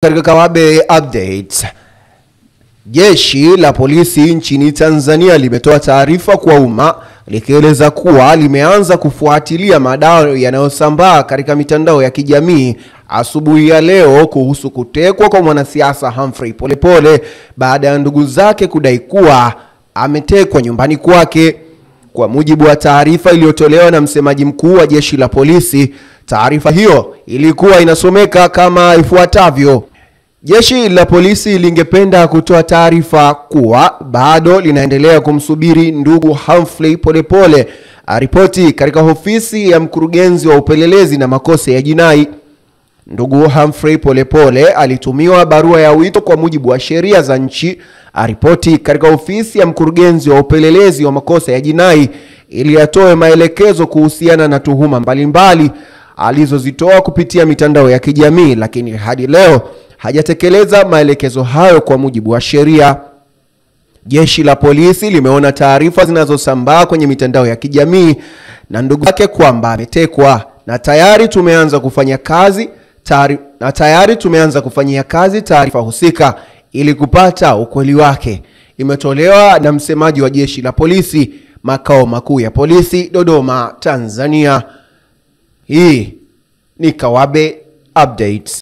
Katika Kawabe Updates, jeshi la polisi nchini Tanzania limetoa taarifa kwa umma likieleza kuwa limeanza kufuatilia madai yanayosambaa katika mitandao ya kijamii asubuhi ya leo kuhusu kutekwa kwa mwanasiasa Humphrey Polepole baada ya ndugu zake kudai kuwa ametekwa nyumbani kwake. Kwa mujibu wa taarifa iliyotolewa na msemaji mkuu wa jeshi la polisi, taarifa hiyo ilikuwa inasomeka kama ifuatavyo: jeshi la polisi lingependa kutoa taarifa kuwa bado linaendelea kumsubiri ndugu Humphrey Polepole aripoti katika ofisi ya mkurugenzi wa upelelezi na makosa ya jinai. Ndugu Humphrey Polepole alitumiwa barua ya wito kwa mujibu wa sheria za nchi aripoti katika ofisi ya mkurugenzi wa upelelezi wa makosa ya jinai ili atoe maelekezo kuhusiana na tuhuma mbalimbali alizozitoa kupitia mitandao ya kijamii, lakini hadi leo hajatekeleza maelekezo hayo kwa mujibu wa sheria. Jeshi la polisi limeona taarifa zinazosambaa kwenye mitandao ya kijamii na ndugu zake kwamba ametekwa na tayari tumeanza kufanyia kazi taarifa husika ili kupata ukweli wake. Imetolewa na msemaji wa jeshi la polisi makao makuu ya polisi Dodoma, Tanzania. Hii ni Kawabe Updates.